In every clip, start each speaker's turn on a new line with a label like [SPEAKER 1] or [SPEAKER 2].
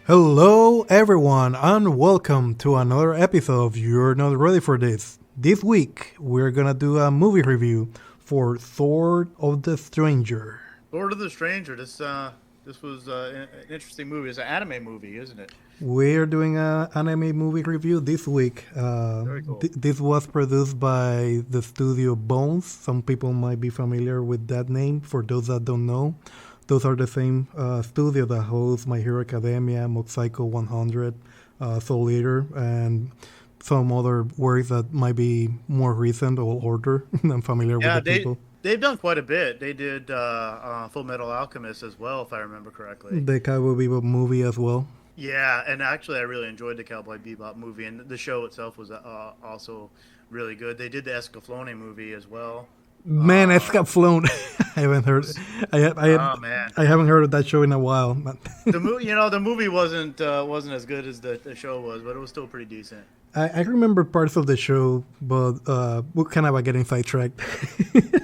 [SPEAKER 1] Hello, everyone, and welcome to another episode of You're Not Ready for This. This week, we're gonna do a movie review for Sword of the Stranger.
[SPEAKER 2] Lord of the Stranger. This was an interesting movie. It's an anime movie, isn't it?
[SPEAKER 1] We're doing an anime movie review this week.
[SPEAKER 2] Very cool.
[SPEAKER 1] This was produced by the studio Bones. Some people might be familiar with that name. For those that don't know, those are the same studio that hosts My Hero Academia, Mob Psycho 100, Soul Eater, and some other works that might be more recent or older. I'm familiar with
[SPEAKER 2] Yeah,
[SPEAKER 1] the people.
[SPEAKER 2] they've done quite a bit. They did Full Metal Alchemist as well, if I remember correctly.
[SPEAKER 1] The Cowboy Bebop movie as well.
[SPEAKER 2] Yeah, and actually, I really enjoyed the Cowboy Bebop movie, and the show itself was also really good. They did the Escaflowne movie as well.
[SPEAKER 1] Man,
[SPEAKER 2] Uh,
[SPEAKER 1] Escaflowne. I haven't heard.
[SPEAKER 2] oh man,
[SPEAKER 1] I haven't heard of that show in a while.
[SPEAKER 2] the movie wasn't as good as the show was, but it was still pretty decent.
[SPEAKER 1] I remember parts of the show, but we're kind of getting sidetracked.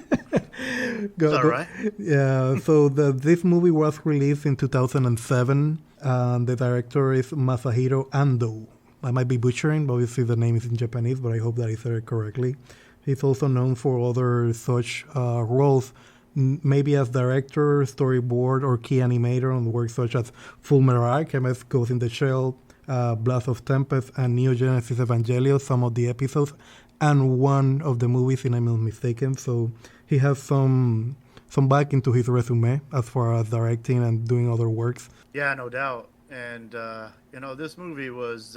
[SPEAKER 2] It's all right.
[SPEAKER 1] Yeah, so this movie was released in 2007. The director is Masahiro Ando. I might be butchering, but obviously the name is in Japanese, but I hope that I said it correctly. He's also known for other such roles, maybe as director, storyboard, or key animator on works such as Full Metal Alchemist, Ghost in the Shell, Blast of Tempest, and Neo Genesis Evangelion, some of the episodes, and one of the movies, if I'm not mistaken. So he has some back into his resume as far as directing and doing other works.
[SPEAKER 2] Yeah, no doubt. And this movie was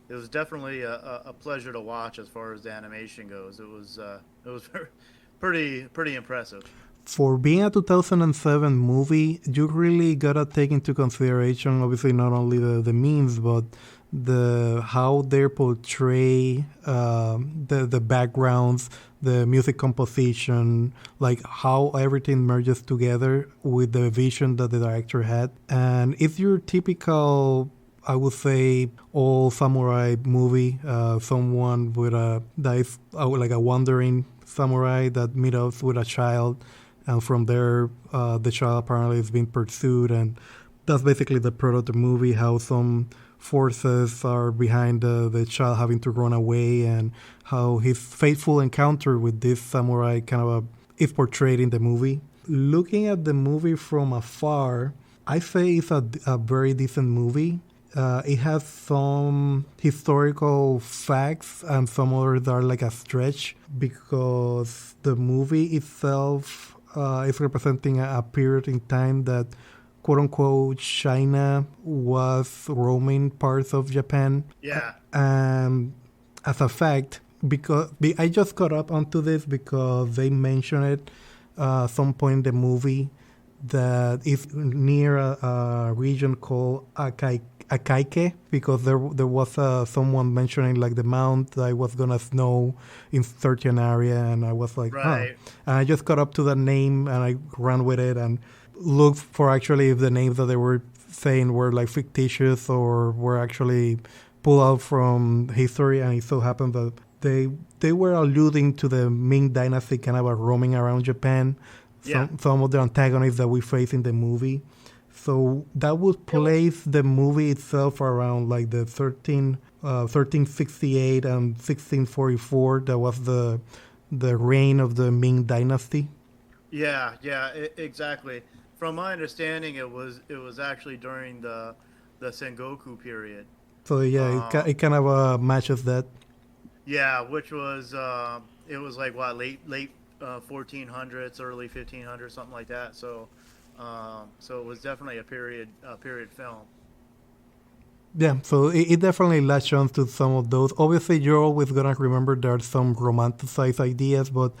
[SPEAKER 2] it was definitely a pleasure to watch as far as the animation goes. It was pretty impressive.
[SPEAKER 1] For being a 2007 movie, you really gotta take into consideration, obviously, not only the memes, but how they portray the backgrounds, the music composition, like how everything merges together with the vision that the director had. And it's your typical, I would say, all samurai movie. Someone with that is like a wandering samurai that meet up with a child, and from there, the child apparently is being pursued, and that's basically the plot of the movie. How some forces are behind the child having to run away, and how his fateful encounter with this samurai kind of is portrayed in the movie. Looking at the movie from afar, I say it's a very decent movie. It has some historical facts and some others that are like a stretch because the movie itself is representing a period in time that quote unquote China was roaming parts of Japan.
[SPEAKER 2] Yeah,
[SPEAKER 1] And as a fact, because I just got up onto this because they mentioned it some point in the movie that it's near a region called Akaike, because there was someone mentioning like the mount that was gonna snow in certain area, and I was like, huh.
[SPEAKER 2] right.
[SPEAKER 1] And I just got up to the name and I ran with it and looked for actually if the names that they were saying were like fictitious or were actually pulled out from history, and it so happened that they were alluding to the Ming Dynasty kind of roaming around Japan.
[SPEAKER 2] Yeah,
[SPEAKER 1] Some of the antagonists that we face in the movie. So that would
[SPEAKER 2] it was.
[SPEAKER 1] place the movie itself around like the 1368 and 1644. That was the reign of the Ming Dynasty.
[SPEAKER 2] Yeah, exactly. From my understanding, it was actually during the Sengoku period.
[SPEAKER 1] So yeah,
[SPEAKER 2] Um,
[SPEAKER 1] it kind of matches that.
[SPEAKER 2] yeah, which was it was like what late 1400s, early 1500s, something like that. So it was definitely a period film.
[SPEAKER 1] Yeah, so it definitely latched on to some of those. Obviously, you're always gonna remember there are some romanticized ideas, but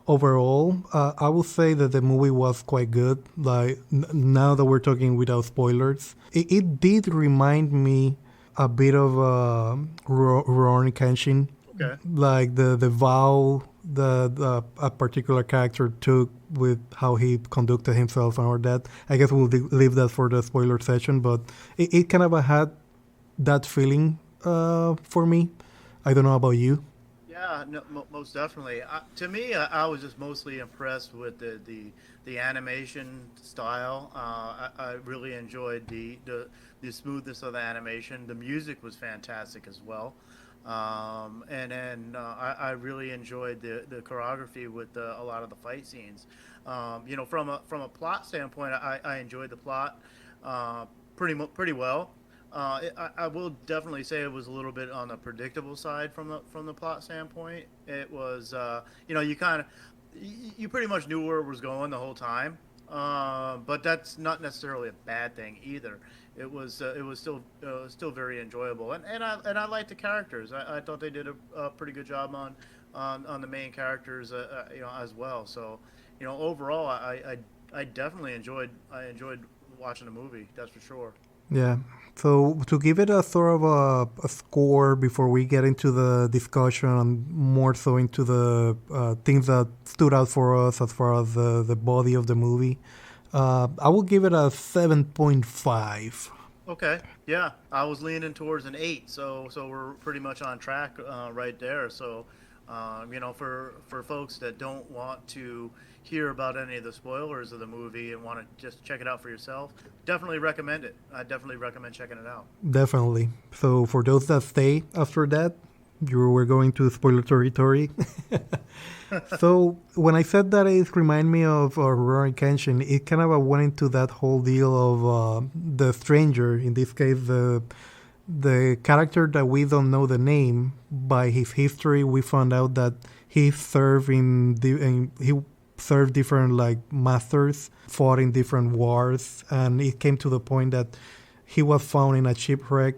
[SPEAKER 1] overall, I would say that the movie was quite good. Like now that we're talking without spoilers, it did remind me a bit of Rurouni Kenshin,
[SPEAKER 2] Okay.
[SPEAKER 1] like the vow the a particular character took with how he conducted himself and all that. I guess we'll leave that for the spoiler session, but it kind of had that feeling for me. I don't know about you.
[SPEAKER 2] Yeah, no, most definitely. To me, I was just mostly impressed with the animation style. I really enjoyed the smoothness of the animation. The music was fantastic as well, and then I really enjoyed the choreography with a lot of the fight scenes. From a plot standpoint, I enjoyed the plot pretty well. I will definitely say it was a little bit on the predictable side from the plot standpoint. It was, you kind of, you pretty much knew where it was going the whole time, but that's not necessarily a bad thing either. It was still very enjoyable, and I liked the characters. I thought they did a pretty good job on the main characters, as well. So, overall, I definitely enjoyed watching the movie. That's for sure.
[SPEAKER 1] Yeah. So to give it a sort of a score before we get into the discussion and more so into the things that stood out for us as far as the body of the movie, I will give it a 7.5.
[SPEAKER 2] Okay, yeah, I was leaning towards an 8, so we're pretty much on track right there. So, for folks that don't want to hear about any of the spoilers of the movie and want to just check it out for yourself, definitely recommend it. I definitely recommend checking it out.
[SPEAKER 1] Definitely. So for those that stay after that, you were going to spoiler territory. So when I said that it remind me of Rurouni Kenshin, it kind of went into that whole deal of the stranger. In this case, the character that we don't know the name. By his history, we found out that he served he served different like masters, fought in different wars, and it came to the point that he was found in a shipwreck.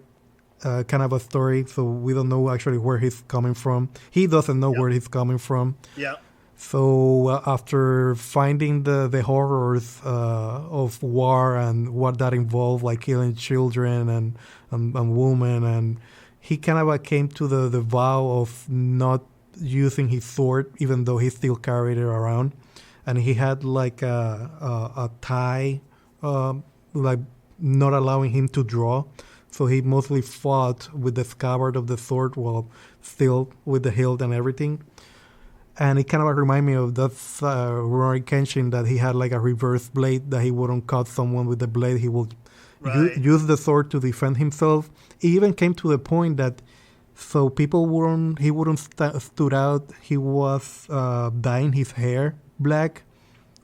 [SPEAKER 1] Kind of a story, so we don't know actually where he's coming from. He doesn't know where he's coming from.
[SPEAKER 2] Yeah.
[SPEAKER 1] So after finding the horrors of war and what that involved, like killing children and women, and he kind of came to the vow of not using his sword, even though he still carried it around, and he had like a tie, like not allowing him to draw. So he mostly fought with the scabbard of the sword while still with the hilt and everything. And it kind of reminded me of that Rurouni Kenshin, that he had like a reverse blade, that he wouldn't cut someone with the blade. He would use the sword to defend himself. It even came to the point that so he wouldn't stood out. He was dyeing his hair black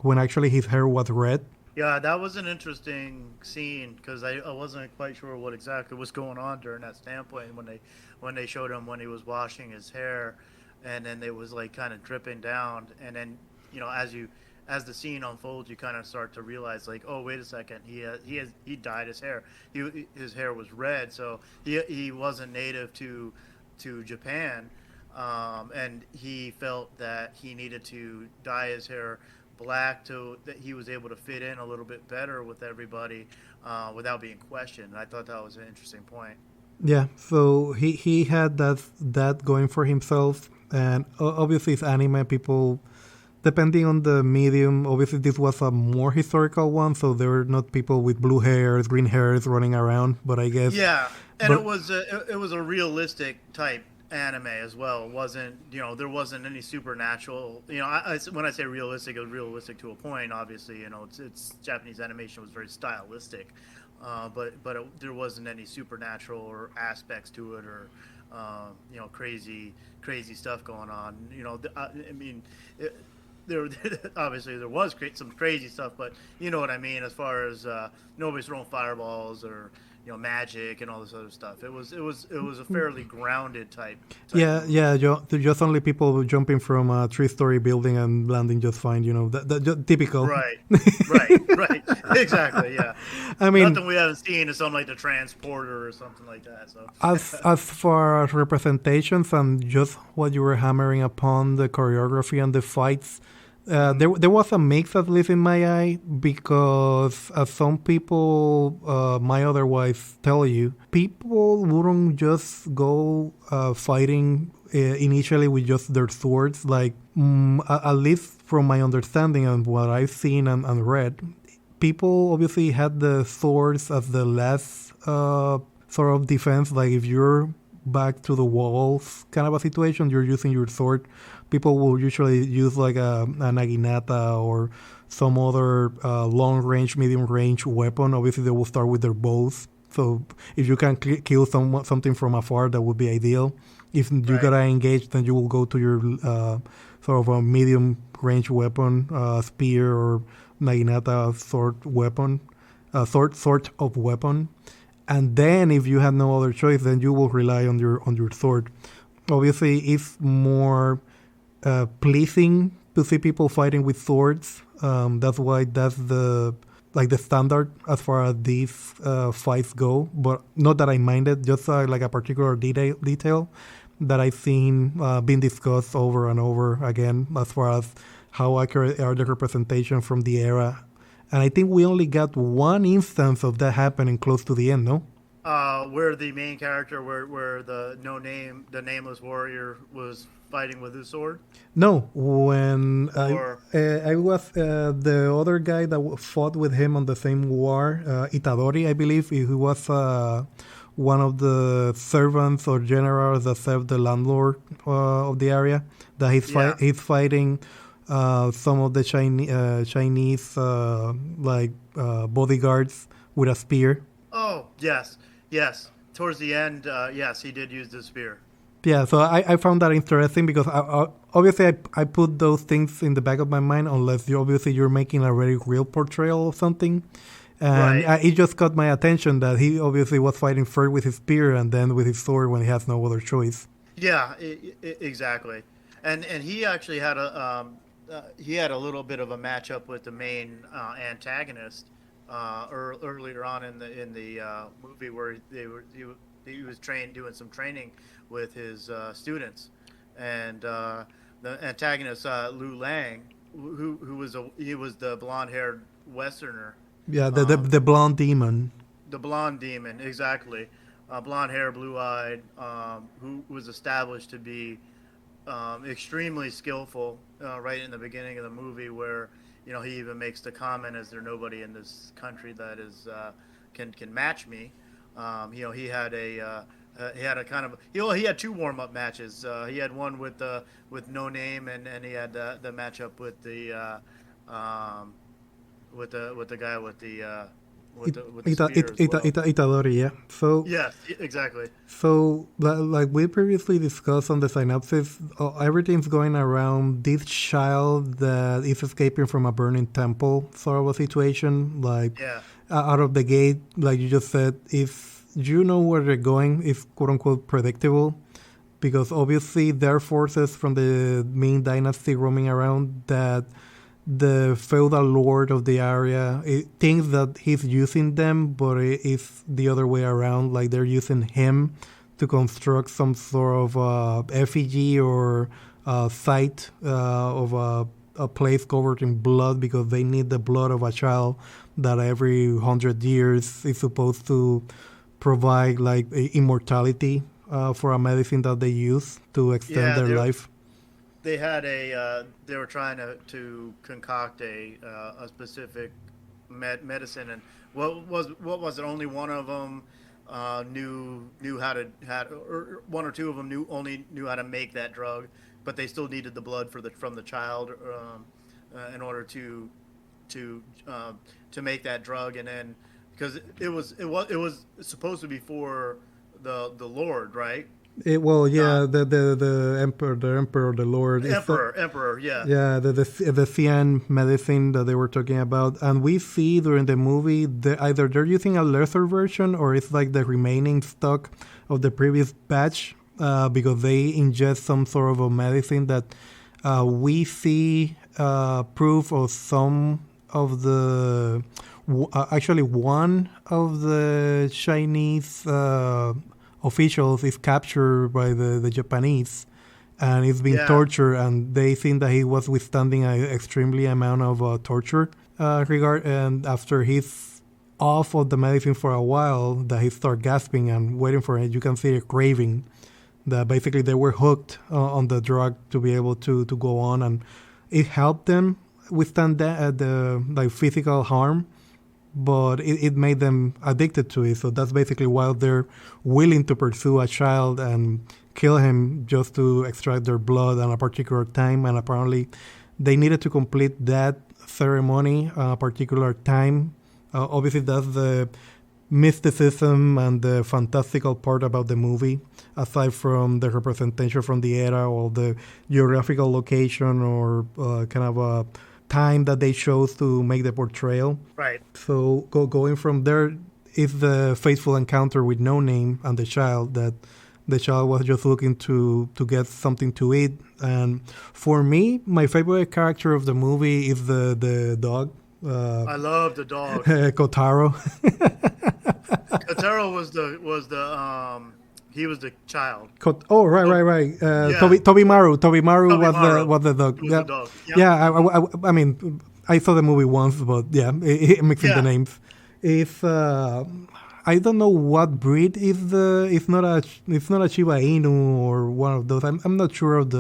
[SPEAKER 1] when actually his hair was red.
[SPEAKER 2] Yeah, that was an interesting scene because I wasn't quite sure what exactly was going on during that standpoint when they showed him when he was washing his hair, and then it was like kind of dripping down, and then as the scene unfolds, you kind of start to realize like, oh, wait a second, he dyed his hair. His hair was red, so he wasn't native to Japan, and he felt that he needed to dye his hair black to that he was able to fit in a little bit better with everybody without being questioned. I thought that was an interesting point.
[SPEAKER 1] Yeah, so he had that going for himself, and obviously it's anime. People, depending on the medium, obviously this was a more historical one, so there were not people with blue hairs, green hairs running around. But I guess
[SPEAKER 2] it was a realistic type anime as well. It wasn't, there wasn't any supernatural, when I say realistic, it was realistic to a point. Obviously, it's Japanese animation was very stylistic, there wasn't any supernatural or aspects to it, or crazy stuff going on. There obviously there was some crazy stuff, but you know what I mean, as far as nobody's throwing fireballs or magic and all this other stuff. It was a fairly grounded type movie.
[SPEAKER 1] Just only people jumping from a 3-story building and landing just fine. The typical.
[SPEAKER 2] Right. Exactly. Yeah.
[SPEAKER 1] I mean,
[SPEAKER 2] nothing we haven't seen is something like the transporter or something like that. So
[SPEAKER 1] as far as representations and just what you were hammering upon, the choreography and the fights. There was a mix, at least in my eye, because as some people might otherwise tell you, people wouldn't just go fighting initially with just their swords. Like, at least from my understanding and what I've seen and read, people obviously had the swords as the last sort of defense. Like, if you're back to the walls kind of a situation. You're using your sword. People will usually use like a naginata or some other long range, medium range weapon. Obviously, they will start with their bows. So if you can kill something from afar, that would be ideal. If you gotta engage, then you will go to your sort of a medium range weapon, spear or naginata sword weapon, sort of weapon. And then if you have no other choice, then you will rely on your sword. Obviously, it's more pleasing to see people fighting with swords. That's why that's the standard as far as these fights go. But not that I minded, just like a particular detail that I've seen being discussed over and over again as far as how accurate are the representation from the era. And I think we only got one instance of that happening close to the end, no?
[SPEAKER 2] Where the main character, where the nameless warrior was fighting with his sword?
[SPEAKER 1] No, when I was the other guy that fought with him on the same war, Itadori, I believe, he was one of the servants or generals that served the landlord of the area. That he's fighting some of the Chinese bodyguards with a spear.
[SPEAKER 2] Oh, yes. Towards the end, yes, he did use the spear.
[SPEAKER 1] Yeah, so I found that interesting because obviously I put those things in the back of my mind unless you're making a very real portrayal of something. And it just caught my attention that he obviously was fighting first with his spear and then with his sword when he has no other choice.
[SPEAKER 2] Yeah, exactly. And he actually had a little bit of a matchup with the main antagonist earlier on in the movie where he was doing some training with his students, and the antagonist Lu Lang, who was the blonde-haired Westerner.
[SPEAKER 1] Yeah, the blonde demon.
[SPEAKER 2] The blonde demon, exactly. Blonde hair, blue-eyed, who was established to be extremely skillful right in the beginning of the movie, where he even makes the comment, "Is there nobody in this country that is can match me?" He had a kind of he had two warm-up matches. He had one with No Name, and he had the matchup with the guy with the
[SPEAKER 1] Itadori, yeah. So
[SPEAKER 2] yes, exactly.
[SPEAKER 1] So, like we previously discussed on the synopsis, everything's going around this child that is escaping from a burning temple sort of a situation. Like, out of the gate, like you just said, if you know where they're going, it's quote unquote predictable, because obviously there are forces from the Ming Dynasty roaming around that the feudal lord of the area thinks that he's using them, but it's the other way around. Like they're using him to construct some sort of effigy or site of a place covered in blood, because they need the blood of a child that every 100 years is supposed to provide like immortality for a medicine that they use to extend their life.
[SPEAKER 2] They had they were trying to concoct a specific medicine, and what was it? Only one of them knew how to or one or two of them knew how to make that drug, but they still needed the blood from the child in order to make that drug, and then because it was supposed to be for the Lord, right?
[SPEAKER 1] The emperor, the lord,
[SPEAKER 2] emperor, yeah,
[SPEAKER 1] the cyan medicine that they were talking about, and we see during the movie either they're using a lesser version or it's like the remaining stock of the previous batch, because they ingest some sort of a medicine that we see proof of some of the actually one of the Chinese officials is captured by the Japanese, and he's been tortured, and they think that he was withstanding an extremely amount of torture and after he's off of the medicine for a while, that he start gasping and waiting for it. You can see a craving that basically they were hooked on the drug to be able to go on, and it helped them withstand the physical harm, but it made them addicted to it. So that's basically why they're willing to pursue a child and kill him just to extract their blood at a particular time. And apparently, they needed to complete that ceremony at a particular time. Obviously, that's the mysticism and the fantastical part about the movie, aside from the representation from the era or the geographical location or kind of a time that they chose to make the portrayal.
[SPEAKER 2] Right.
[SPEAKER 1] So going from there is the faithful encounter with No Name and the child, that the child was just looking to get something to eat. And for me, my favorite character of the movie is the dog.
[SPEAKER 2] I love the dog.
[SPEAKER 1] Kotaro.
[SPEAKER 2] Kotaro was he was the child.
[SPEAKER 1] Right.
[SPEAKER 2] Yeah.
[SPEAKER 1] Tobimaru was the dog.
[SPEAKER 2] Was
[SPEAKER 1] Yeah,
[SPEAKER 2] the dog. Yep.
[SPEAKER 1] yeah. I mean, I saw the movie once, but yeah, mixing the
[SPEAKER 2] Yeah.
[SPEAKER 1] names. If I don't know what breed is it's not a Shiba Inu or one of those. I'm not sure of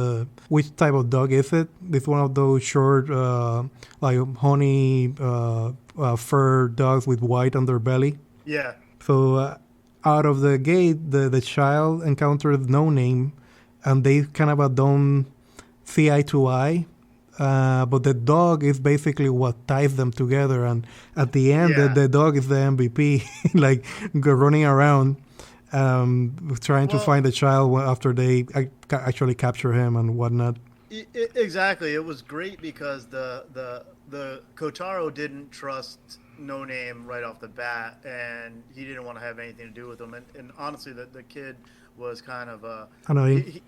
[SPEAKER 1] which type of dog is it. It's one of those short like honey fur dogs with white underbelly.
[SPEAKER 2] Yeah.
[SPEAKER 1] So out of the gate, the child encounters No Name, and they kind of don't see eye to eye. But the dog is basically what ties them together, and at the end,
[SPEAKER 2] Yeah.
[SPEAKER 1] the dog is the MVP, like running around, trying to
[SPEAKER 2] Well-
[SPEAKER 1] find the child after they actually capture him and whatnot.
[SPEAKER 2] Exactly. It was great because the Kotaro didn't trust No Name right off the bat, and he didn't want to have anything to do with him. And honestly, the kid was kind of
[SPEAKER 1] Annoying.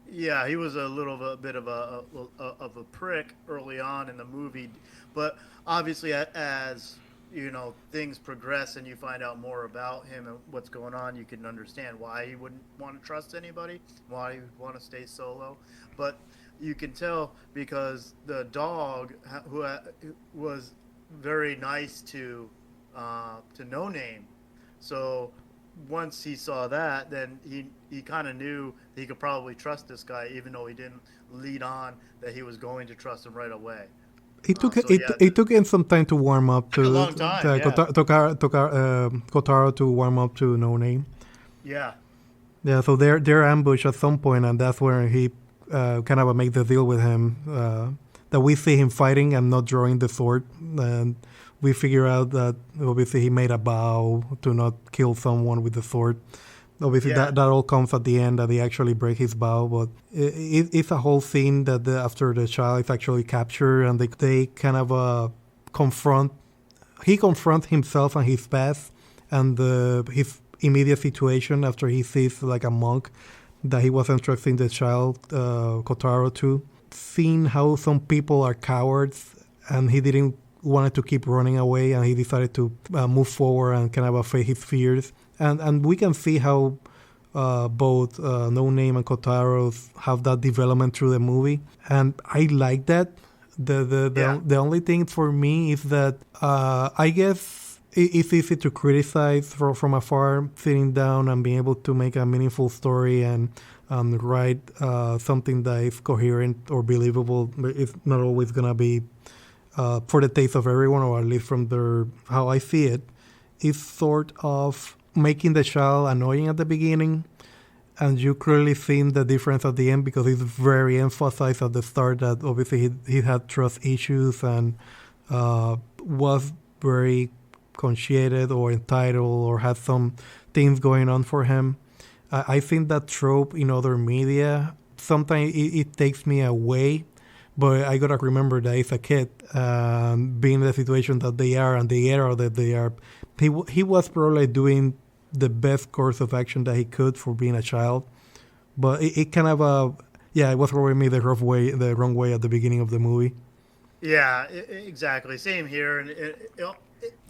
[SPEAKER 2] he was a little bit of a prick early on in the movie, but obviously as you know things progress and you find out more about him and what's going on, you can understand why he wouldn't want to trust anybody, why he would want to stay solo. But you can tell because the dog who was very nice to No Name, so once he saw that, then he kind of knew that he could probably trust this guy, even though he didn't lead on that he was going to trust him right away.
[SPEAKER 1] It took him some time to warm up to
[SPEAKER 2] a long time, yeah.
[SPEAKER 1] Kotaro to warm up to No Name.
[SPEAKER 2] Yeah.
[SPEAKER 1] Yeah, so they're ambushed at some point, and that's where he kind of makes the deal with him. That we see him fighting and not drawing the sword, and we figure out that obviously he made a vow to not kill someone with the sword. Obviously,
[SPEAKER 2] Yeah.
[SPEAKER 1] that all comes at the end, that he actually breaks his vow. But it's a whole scene that after the child is actually captured, and they kind of confront. He confronts himself and his past and his immediate situation after he sees like a monk that he was entrusting the child Kotaro to. Seeing how some people are cowards, and he didn't wanted to keep running away, and he decided to move forward and kind of face his fears. And we can see how both No Name and Kotaro have that development through the movie, and I like that. The only thing for me is that I guess it's easy to criticize from afar, sitting down and being able to make a meaningful story and write something that is coherent or believable. It's not always gonna be for the taste of everyone, or at least from how I see it. It's sort of making the child annoying at the beginning, and you clearly seen the difference at the end because it's very emphasized at the start that obviously he had trust issues and was very conscientious or entitled or had some things going on for him. I think that trope in other media, sometimes it takes me away, but I gotta remember that he's a kid, being in the situation that they are and the era that they are. He was probably doing the best course of action that he could for being a child, but it kind of it was rubbing me the wrong way at the beginning of the movie.
[SPEAKER 2] Yeah, exactly. Same here, and it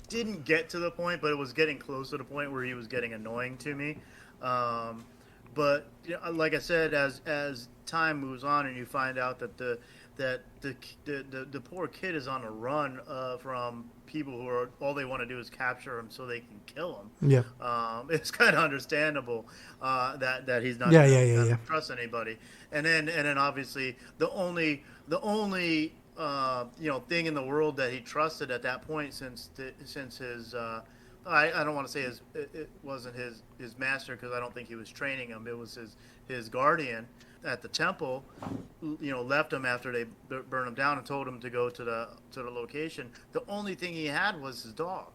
[SPEAKER 2] didn't get to the point, but it was getting close to the point where he was getting annoying to me. But you know, like I said, as time moves on, and you find out that the poor kid is on a run from people who are all they want to do is capture him so they can kill him.
[SPEAKER 1] Yeah.
[SPEAKER 2] It's kind of understandable that he's not
[SPEAKER 1] Yeah.
[SPEAKER 2] trust anybody. And then obviously the only thing in the world that he trusted at that point, since his I don't want to say it wasn't his master, because I don't think he was training him. It was his guardian at the temple, left him after they burned him down and told him to go to the location. The only thing he had was his dog,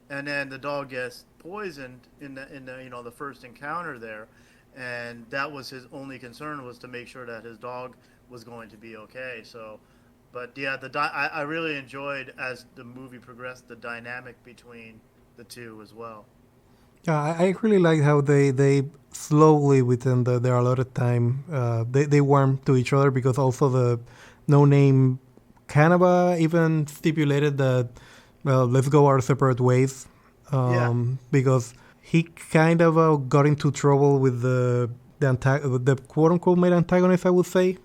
[SPEAKER 2] and then the dog gets poisoned in the first encounter there, and that was his only concern, was to make sure that his dog was going to be okay. So, but yeah, I really enjoyed, as the movie progressed, the dynamic between the two as well.
[SPEAKER 1] Yeah, I really like how they slowly within their allotted time they warm to each other, because also the No Name kind of even stipulated that, well, let's go our separate ways,
[SPEAKER 2] Yeah,
[SPEAKER 1] because he kind of got into trouble with the quote unquote main antagonist, I would say,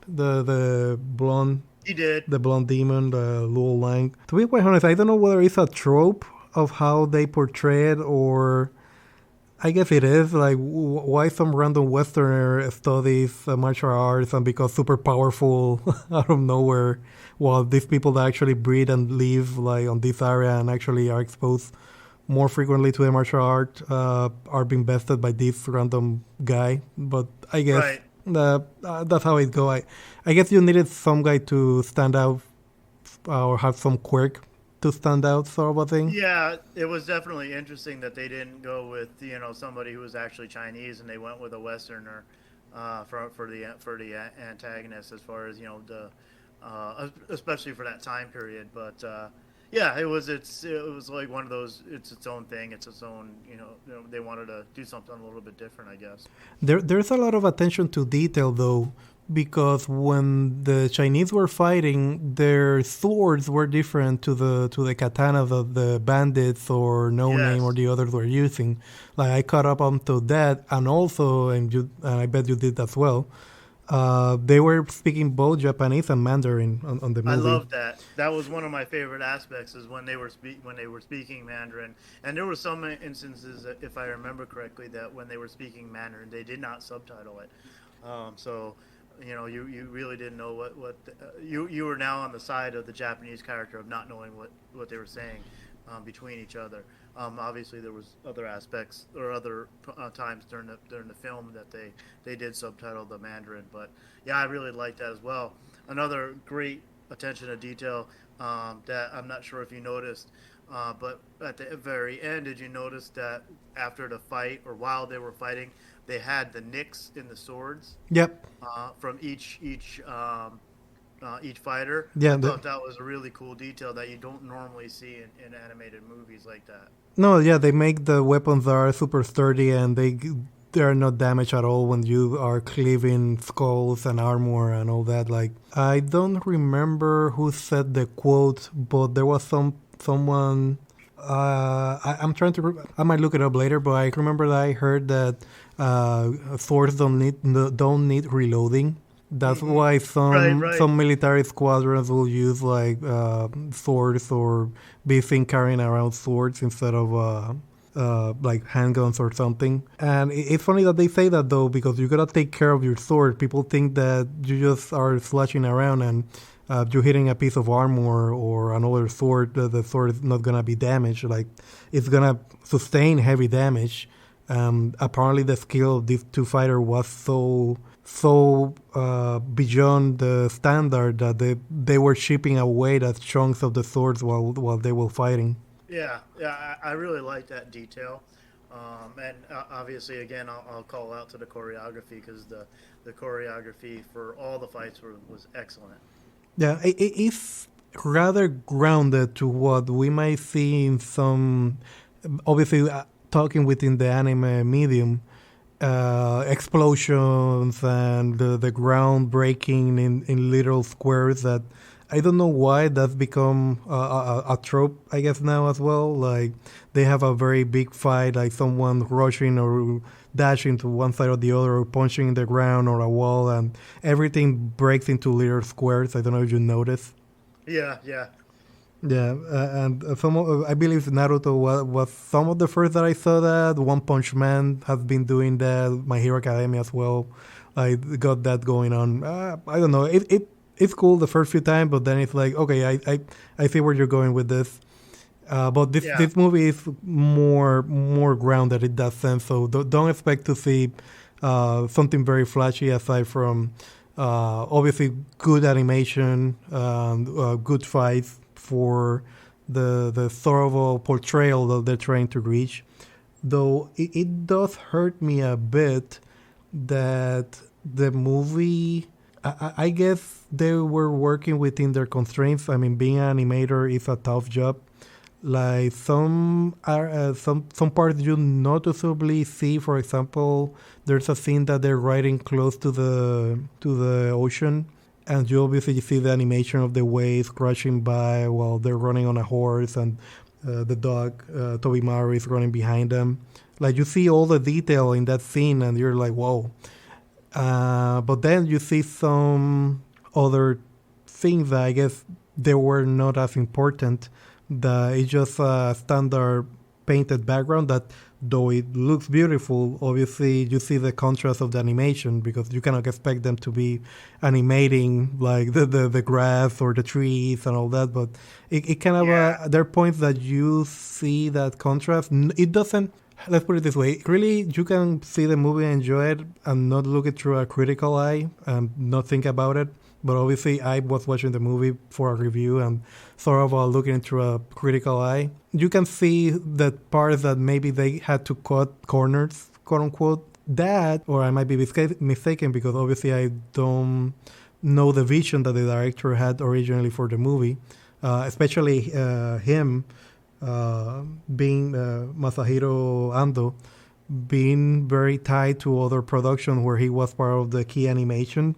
[SPEAKER 2] he did.
[SPEAKER 1] the blonde demon, the Luo Lang. To be quite honest, I don't know whether it's a trope of how they portray it, or I guess it is. Like, why some random Westerner studies martial arts and becomes super powerful out of nowhere, while these people that actually breed and live like on this area and actually are exposed more frequently to the martial art are being bested by this random guy. But I guess
[SPEAKER 2] Right.
[SPEAKER 1] that's how it go. I guess you needed some guy to stand out or have some quirk to stand out, sort of a thing.
[SPEAKER 2] Yeah, it was definitely interesting that they didn't go with somebody who was actually Chinese, and they went with a Westerner for the antagonist, as far as the especially for that time period. But yeah, it was like one of those. It's its own thing. It's its own. They wanted to do something a little bit different, I guess.
[SPEAKER 1] There's a lot of attention to detail, though, because when the Chinese were fighting, their swords were different to the katanas that the bandits or No Name or
[SPEAKER 2] Yes.
[SPEAKER 1] the others were using. Like, I caught up onto that, and also, and I bet you did as well. They were speaking both Japanese and Mandarin on the
[SPEAKER 2] I
[SPEAKER 1] movie.
[SPEAKER 2] love that. That was one of my favorite aspects, is when they were speaking Mandarin. And there were some instances, if I remember correctly, that when they were speaking Mandarin, they did not subtitle it. So, you really didn't know you were now on the side of the Japanese character of not knowing what they were saying between each other. Obviously, there was other aspects or other times during the film that they did subtitle the Mandarin. But yeah, I really liked that as well. Another great attention to detail that I'm not sure if you noticed, but at the very end, did you notice that after the fight, or while they were fighting, they had the nicks in the swords
[SPEAKER 1] Yep.
[SPEAKER 2] from each fighter?
[SPEAKER 1] Yeah.
[SPEAKER 2] I thought that was a really cool detail that you don't normally see in animated movies like that.
[SPEAKER 1] No, yeah, they make the weapons that are super sturdy, and they are not damaged at all when you are cleaving skulls and armor and all that. Like, I don't remember who said the quote, but there was someone. I'm trying to. I might look it up later, but I remember that I heard that swords don't need reloading. That's
[SPEAKER 2] Hmm.
[SPEAKER 1] why
[SPEAKER 2] Right,
[SPEAKER 1] some
[SPEAKER 2] right.
[SPEAKER 1] some military squadrons will use like swords, or be seen carrying around swords instead of like handguns or something. And it's funny that they say that, though, because you gotta take care of your sword. People think that you just are slashing around and you're hitting a piece of armor or another sword. The sword is not gonna be damaged. Like, it's gonna sustain heavy damage. Apparently, the skill of these two fighters was so beyond the standard that they were chipping away at chunks of the swords while they were fighting.
[SPEAKER 2] Yeah, yeah, I really like that detail. And obviously, again, I'll call out to the choreography, because the choreography for all the fights was excellent.
[SPEAKER 1] Yeah, it's rather grounded to what we might see in some, obviously, talking within the anime medium, explosions and the ground breaking in little squares that I don't know why that's become a trope, I guess, now as well. Like, they have a very big fight, like someone rushing or dashing to one side or the other, or punching the ground or a wall, and everything breaks into little squares. I don't know if you noticed.
[SPEAKER 2] Yeah, yeah.
[SPEAKER 1] Yeah, and I believe Naruto was some of the first that I saw that. One Punch Man has been doing that. My Hero Academia as well. I got that going on. I don't know. it's cool the first few times, but then it's like, okay, I see where you're going with this. But
[SPEAKER 2] Yeah,
[SPEAKER 1] this movie is more grounded in that sense. So don't expect to see something very flashy aside from obviously good animation, good fights for the thorough portrayal that they're trying to reach. Though it does hurt me a bit that the movie. I guess they were working within their constraints. I mean, being an animator is a tough job. Like some parts you noticeably see. For example, there's a scene that they're riding close to the ocean, and you obviously see the animation of the waves crashing by while they're running on a horse, and the dog Toby Maru is running behind them. Like you see all the detail in that scene, and you're like, whoa. But then you see some other things that I guess they were not as important. It's just a standard painted background that, though it looks beautiful, obviously you see the contrast of the animation because you cannot expect them to be animating like the grass or the trees and all that. But it kind of,
[SPEAKER 2] yeah,
[SPEAKER 1] there are points that you see that contrast. It doesn't, let's put it this way, really you can see the movie and enjoy it and not look it through a critical eye and not think about it. But obviously I was watching the movie for a review and sort of looking through a critical eye. You can see that parts that maybe they had to cut corners, quote unquote. That, or I might be mistaken because obviously I don't know the vision that the director had originally for the movie, especially him being Masahiro Ando, being very tied to other production where he was part of the key animation.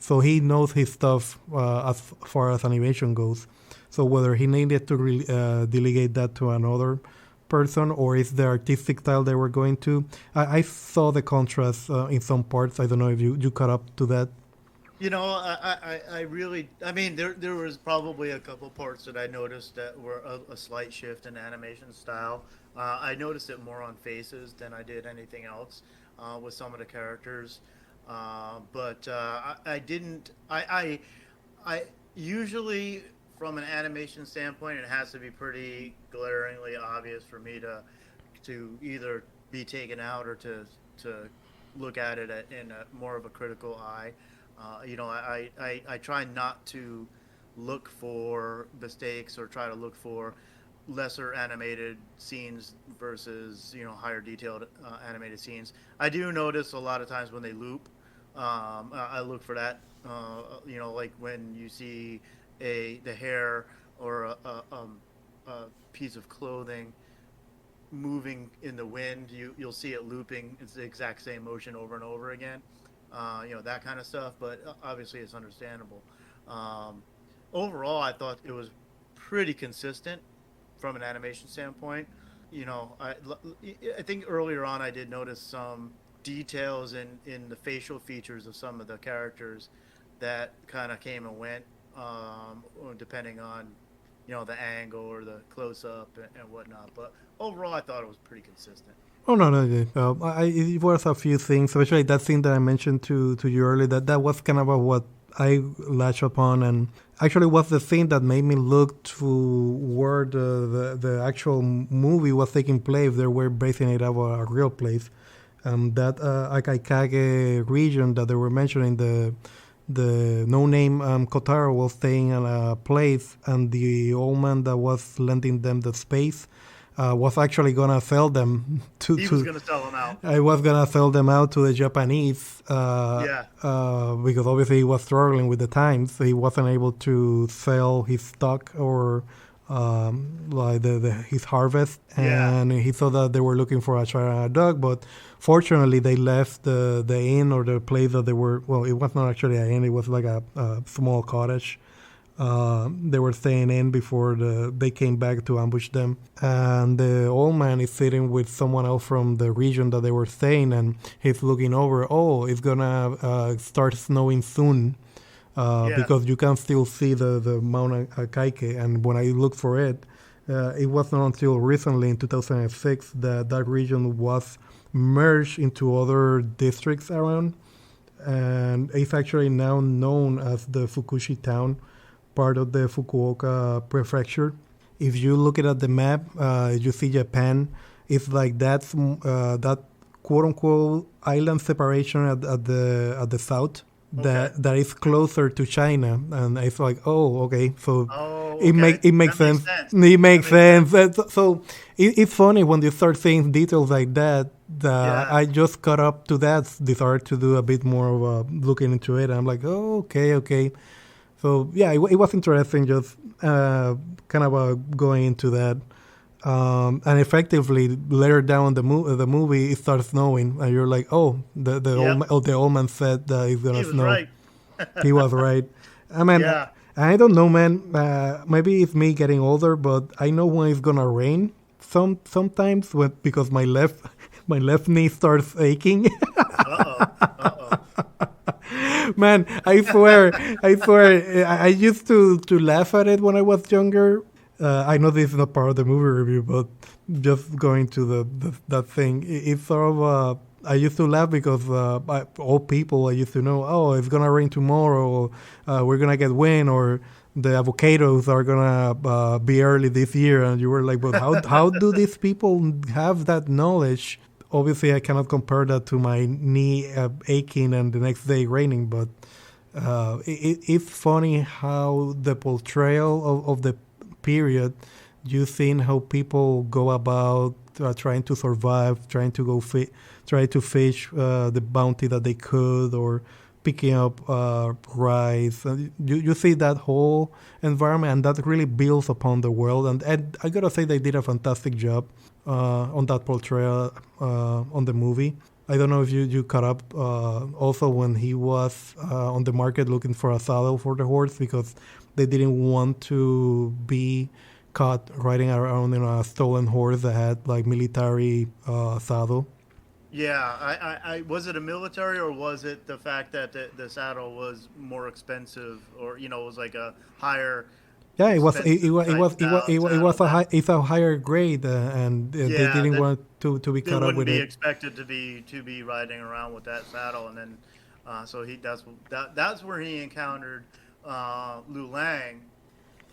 [SPEAKER 1] So he knows his stuff as far as animation goes. So whether he needed to delegate that to another person or is the artistic style they were going to, I saw the contrast in some parts. I don't know if you caught up to that.
[SPEAKER 2] I really, I mean, there was probably a couple parts that I noticed that were a slight shift in animation style. I noticed it more on faces than I did anything else with some of the characters. But I didn't. I usually, from an animation standpoint, it has to be pretty glaringly obvious for me to either be taken out or to look at it in a more of a critical eye. I try not to look for mistakes or try to look for lesser animated scenes versus higher detailed animated scenes. I do notice a lot of times when they loop, I look for that. Like when you see the hair or a piece of clothing moving in the wind, you'll see it looping. It's the exact same motion over and over again. That kind of stuff. But obviously, it's understandable. Um, Overall, I thought it was pretty consistent from an animation standpoint. I think earlier on I did notice some details in the facial features of some of the characters that kind of came and went, depending on the angle or the close up and whatnot. But overall, I thought it was pretty consistent.
[SPEAKER 1] Oh no, no, no. It was a few things, especially that thing that I mentioned to you earlier. That was kind of what I latched upon, and actually was the thing that made me look to where the actual movie was taking place. They were basing it off a real place. That Akaikage region that they were mentioning, the no name Kotaro was staying in a place, and the old man that was lending them the space was actually gonna sell them
[SPEAKER 2] He was gonna sell them out.
[SPEAKER 1] I was gonna sell them out to the Japanese
[SPEAKER 2] Yeah,
[SPEAKER 1] because obviously he was struggling with the times, so he wasn't able to sell his stock or like his harvest,
[SPEAKER 2] yeah,
[SPEAKER 1] and he saw that they were looking for a child and a dog, but fortunately they left the inn or the place that they were. Well, it was not actually an inn; it was like a small cottage they were staying in before they came back to ambush them. And the old man is sitting with someone else from the region that they were staying, and he's looking over. Oh, it's gonna start snowing soon.
[SPEAKER 2] yeah.
[SPEAKER 1] Because you can still see the Mount Akaike. And when I looked for it, it was not until recently in 2006 that that region was merged into other districts around. and it's actually now known as the Fukushi town, part of the Fukuoka prefecture. If you look at the map, you see Japan. It's like that quote unquote island separation at the south
[SPEAKER 2] Okay.
[SPEAKER 1] that is closer to China, and it's like, oh, okay, so
[SPEAKER 2] Oh,
[SPEAKER 1] it
[SPEAKER 2] okay.
[SPEAKER 1] makes
[SPEAKER 2] That makes
[SPEAKER 1] sense.
[SPEAKER 2] sense.
[SPEAKER 1] It
[SPEAKER 2] That
[SPEAKER 1] makes
[SPEAKER 2] makes sense.
[SPEAKER 1] sense. So it's funny when you start seeing details like that. That
[SPEAKER 2] Yeah.
[SPEAKER 1] I just caught up to that. Decided to do a bit more of looking into it. And I'm like, oh, okay, okay. So yeah, it was interesting. Just kind of going into that. And effectively, later down the movie, it starts snowing, and you're like, "Oh,
[SPEAKER 2] Yep.
[SPEAKER 1] the old man said that it's gonna
[SPEAKER 2] He was
[SPEAKER 1] snow."
[SPEAKER 2] right.
[SPEAKER 1] He was right. I mean,
[SPEAKER 2] Yeah.
[SPEAKER 1] I don't know, man. Maybe it's me getting older, but I know when it's gonna rain. Sometimes because my left my left knee starts aching.
[SPEAKER 2] Uh-oh. Uh-oh.
[SPEAKER 1] Man, I swear, I used to laugh at it when I was younger. I know this is not part of the movie review, but just going to that thing, it's sort of. I used to laugh because all people I used to know, oh, it's gonna rain tomorrow, or we're gonna get wind, or the avocados are gonna be early this year, and you were like, but how do these people have that knowledge? Obviously, I cannot compare that to my knee aching and the next day raining, but it's funny how the portrayal of the period, you've seen how people go about trying to survive, trying to try to fish the bounty that they could, or picking up rice. And you see that whole environment, and that really builds upon the world. And I gotta say, they did a fantastic job on that portrayal on the movie. I don't know if you caught up also when he was on the market looking for a saddle for the horse, because they didn't want to be caught riding around in a stolen horse that had like military saddle.
[SPEAKER 2] Yeah. I was it a military, or was it the fact that the saddle was more expensive, or was like a higher
[SPEAKER 1] Yeah,
[SPEAKER 2] expensive type
[SPEAKER 1] it was
[SPEAKER 2] saddle
[SPEAKER 1] a
[SPEAKER 2] that,
[SPEAKER 1] it's a higher grade, and they
[SPEAKER 2] yeah,
[SPEAKER 1] didn't
[SPEAKER 2] that
[SPEAKER 1] want to be
[SPEAKER 2] they
[SPEAKER 1] caught up
[SPEAKER 2] wouldn't
[SPEAKER 1] with
[SPEAKER 2] be
[SPEAKER 1] it.
[SPEAKER 2] expected to be riding around with that saddle, and then so that's where he encountered Lu Lang,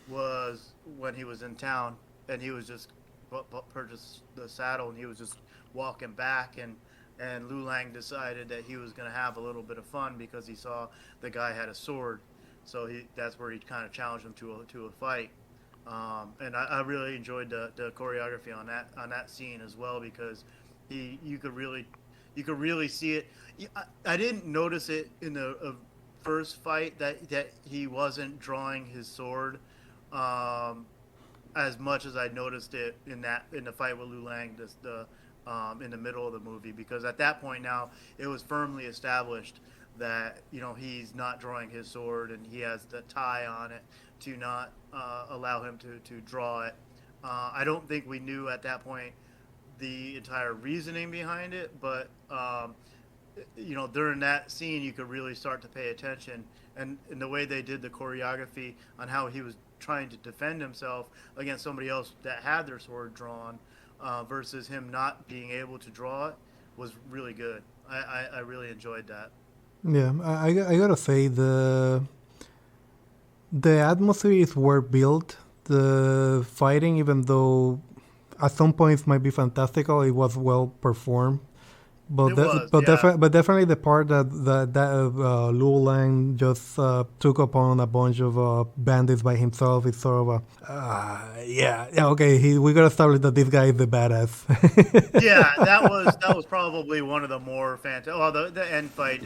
[SPEAKER 2] was when he was in town, and he was just purchased the saddle, and he was just walking back, and Lu Lang decided that he was going to have a little bit of fun because he saw the guy had a sword, so that's where he kind of challenged him to a fight. And I really enjoyed the choreography on that scene as well, because he you could really see it. I didn't notice it in the first fight that he wasn't drawing his sword um, as much as I noticed it in the fight with Liu Lang, in the middle of the movie, because at that point now it was firmly established that he's not drawing his sword, and he has the tie on it to not allow him to draw it. I don't think we knew at that point the entire reasoning behind it, but during that scene you could really start to pay attention, and in the way they did the choreography on how he was trying to defend himself against somebody else that had their sword drawn, versus him not being able to draw it, was really good. I really enjoyed that.
[SPEAKER 1] Yeah, I gotta say the atmospheres were built. The fighting, even though at some points might be fantastical, it was well performed.
[SPEAKER 2] It was, yeah.
[SPEAKER 1] But definitely the part that Lu Lang just took upon a bunch of bandits by himself is sort of a yeah, okay, we gotta establish that this guy is the badass.
[SPEAKER 2] Yeah, that was probably one of the more fantastic. Well, the end fight,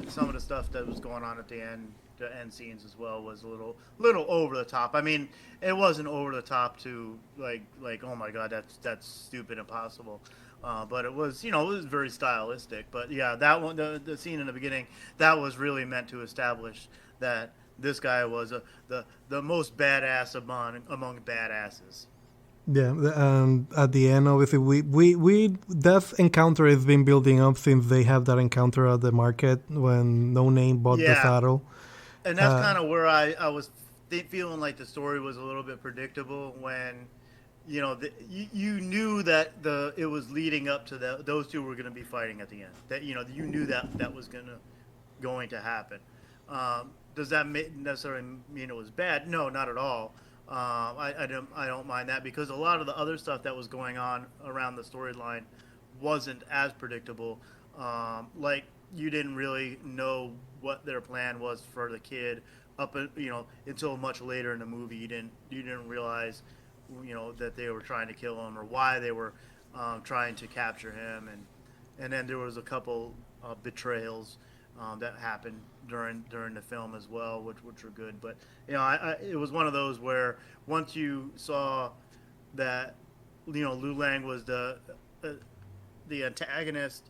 [SPEAKER 2] some of the stuff that was going on at the end scenes as well, was a little over the top. I mean, it wasn't over the top to like oh my god, that's stupid, impossible. But it was it was very stylistic. But yeah, that one, the scene in the beginning, that was really meant to establish that this guy was the most badass among badasses.
[SPEAKER 1] Yeah, and at the end, obviously, we that encounter has been building up since they have that encounter at the market when No Name bought the
[SPEAKER 2] Yeah,
[SPEAKER 1] saddle.
[SPEAKER 2] and that's
[SPEAKER 1] Uh,
[SPEAKER 2] kind of where I was feeling like the story was a little bit predictable, when you knew that it was leading up to those two were going to be fighting at the end. That you knew that was going to going to happen. Does that necessarily mean it was bad? No, not at all. I don't mind that because a lot of the other stuff that was going on around the storyline wasn't as predictable. Like you didn't really know what their plan was for the kid until much later in the movie. You didn't realize that they were trying to kill him or why they were trying to capture him, and then there was a couple betrayals that happened during the film as well, which were good. But it was one of those where once you saw that Liu Lang was uh, the antagonist,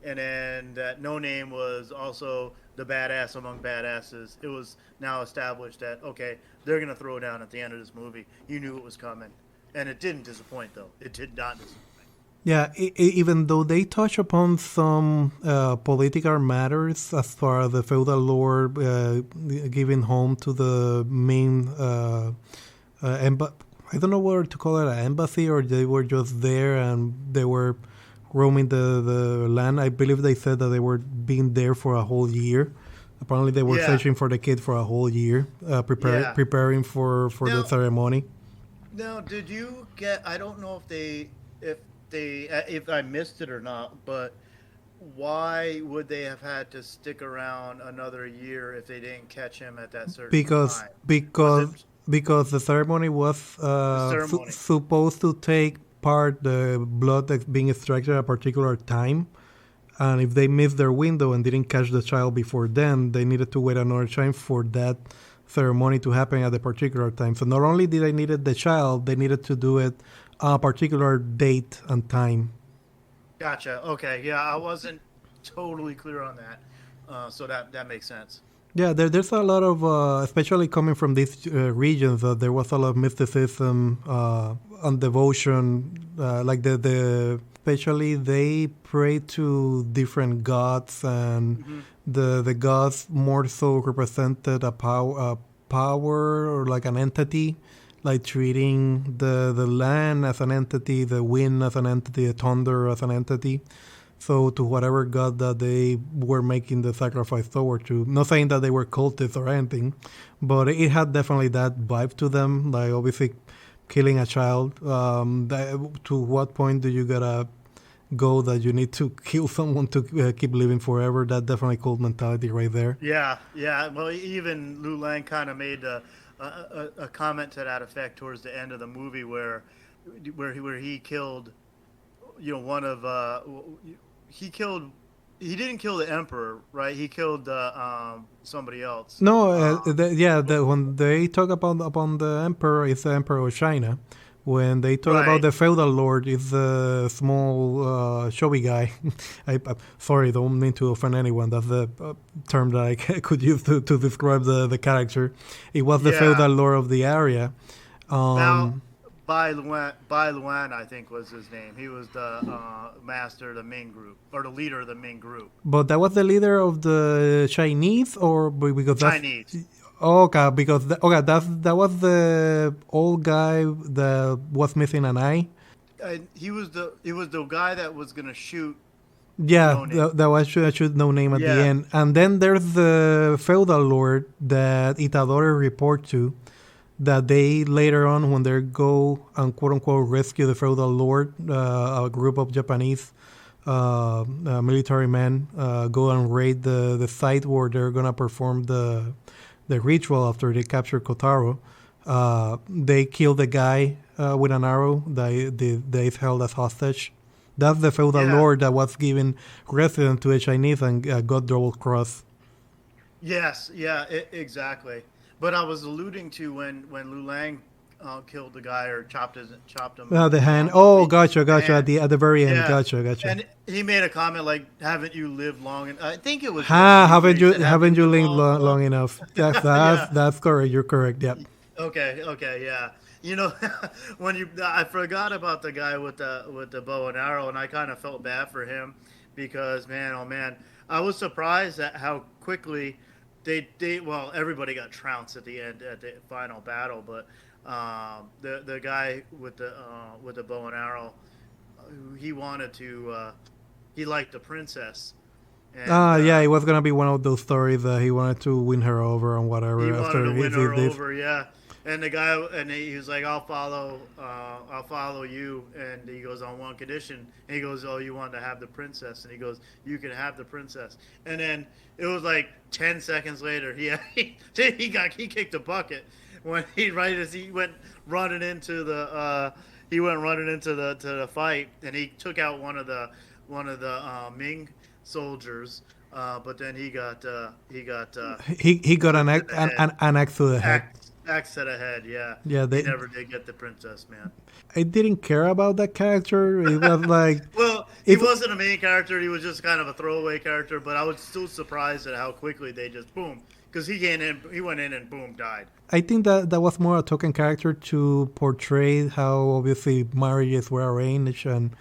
[SPEAKER 2] and then that No Name was also the badass among badasses. It was now established that okay, they're gonna throw down at the end of this movie. You knew it was coming, and it didn't disappoint though. It did not disappoint.
[SPEAKER 1] Yeah, even though they touch upon some political matters as far as the feudal lord giving home to the main I don't know whether to call it an embassy or they were just there and they were roaming the land. I believe they said that they were being there for a whole year. Apparently, they were
[SPEAKER 2] Yeah,
[SPEAKER 1] searching for the kid for a whole year,
[SPEAKER 2] yeah.
[SPEAKER 1] preparing for the
[SPEAKER 2] Now,
[SPEAKER 1] ceremony.
[SPEAKER 2] now, did you get? I don't know if I missed it or not, but why would they have had to stick around another year if they didn't catch him at that certain
[SPEAKER 1] because
[SPEAKER 2] time? Was
[SPEAKER 1] because
[SPEAKER 2] it
[SPEAKER 1] because the ceremony was
[SPEAKER 2] the ceremony?
[SPEAKER 1] supposed to take part the blood that's being extracted at a particular time, and if they missed their window and didn't catch the child before then, they needed to wait another time for that ceremony to happen at a particular time. So not only did they needed the child, they needed to do it a particular date and time.
[SPEAKER 2] Gotcha. Okay. Yeah, I wasn't totally clear on that, so that makes sense.
[SPEAKER 1] Yeah, there's a lot of, especially coming from these regions, there was a lot of mysticism and devotion. Like especially they pray to different gods, and
[SPEAKER 2] Hmm.
[SPEAKER 1] the gods more so represented a power or like an entity, like treating the land as an entity, the wind as an entity, the thunder as an entity. So to whatever god that they were making the sacrifice toward to, not saying that they were cultists or anything, but it had definitely that vibe to them. Like obviously killing a child. To what point do you gotta go that you need to kill someone to keep living forever? That definitely cult mentality right there.
[SPEAKER 2] Yeah, yeah. Well, even Liu Lang kind of made a comment to that effect towards the end of the movie, where he killed, one of he killed. He didn't kill the emperor, right? He killed somebody else.
[SPEAKER 1] No, yeah,
[SPEAKER 2] But-
[SPEAKER 1] when they talk about upon the emperor, it's the emperor of China. When they talk about
[SPEAKER 2] right.
[SPEAKER 1] the feudal lord, it's the small showy guy. Sorry, don't mean to offend anyone. That's the term that I could use to describe the character. It was the
[SPEAKER 2] Yeah.
[SPEAKER 1] feudal lord of the area.
[SPEAKER 2] Bao
[SPEAKER 1] Um,
[SPEAKER 2] Bai Luan, I think was his name. He was the master of the Ming group or the leader of the Ming group.
[SPEAKER 1] but that was the leader of the Chinese, or because that's
[SPEAKER 2] Chinese.
[SPEAKER 1] okay. Because that was the old guy that was missing an eye.
[SPEAKER 2] He was the guy that was gonna shoot
[SPEAKER 1] Yeah,
[SPEAKER 2] No Name.
[SPEAKER 1] that was should no name at the
[SPEAKER 2] Yeah.
[SPEAKER 1] end. And then there's the feudal lord that Itadori report to, that they later on, when they go and quote unquote rescue the feudal lord, a group of Japanese military men go and raid the site where they're gonna perform the ritual after they capture Kotaro. They kill the guy with an arrow that they held as hostage. That's the feudal
[SPEAKER 2] Yeah.
[SPEAKER 1] lord that was given residence to a Chinese and got double cross.
[SPEAKER 2] Yes. Yeah. Exactly. But I was alluding to when Liu Lang killed the guy or chopped him
[SPEAKER 1] The hand.
[SPEAKER 2] off
[SPEAKER 1] Oh, gotcha,
[SPEAKER 2] the
[SPEAKER 1] gotcha.
[SPEAKER 2] hand.
[SPEAKER 1] At the very end,
[SPEAKER 2] Yeah.
[SPEAKER 1] gotcha.
[SPEAKER 2] And he made a comment like, "Haven't you lived long?" I think it was
[SPEAKER 1] Ha!
[SPEAKER 2] him where
[SPEAKER 1] Haven't
[SPEAKER 2] he
[SPEAKER 1] you
[SPEAKER 2] said,
[SPEAKER 1] haven't you
[SPEAKER 2] lived
[SPEAKER 1] lived long enough?
[SPEAKER 2] Yeah.
[SPEAKER 1] That's correct. You're correct. Yep.
[SPEAKER 2] Okay. Okay. Yeah. You know, I forgot about the guy with the bow and arrow, and I kind of felt bad for him because man, oh man, I was surprised at how quickly well, everybody got trounced at the end at the final battle, but the guy with the bow and arrow, he wanted to he liked the princess, and
[SPEAKER 1] Yeah, it was gonna be one of those stories that he wanted to win her over and
[SPEAKER 2] he
[SPEAKER 1] whatever
[SPEAKER 2] wanted to
[SPEAKER 1] after he
[SPEAKER 2] win
[SPEAKER 1] did
[SPEAKER 2] her
[SPEAKER 1] this.
[SPEAKER 2] over. Yeah, and the guy and he was like, I'll follow you." And he goes, "On one condition." And he goes, "Oh, you want to have the princess?" And he goes, "You can have the princess." And then it was like 10 seconds later, he kicked a bucket when he right as he went running into the fight, and he took out one of the Ming soldiers. But then
[SPEAKER 1] He got
[SPEAKER 2] hurt in the head.
[SPEAKER 1] an axe to the head.
[SPEAKER 2] Axe to the head. Yeah,
[SPEAKER 1] Yeah,
[SPEAKER 2] he never did get the princess, man.
[SPEAKER 1] I didn't care about that character. It was like
[SPEAKER 2] Well, he
[SPEAKER 1] if
[SPEAKER 2] wasn't a main character. He was just kind of a throwaway character. But I was still surprised at how quickly they just boom, because he went in and boom died.
[SPEAKER 1] I think that that was more a token character to portray how obviously marriages were arranged and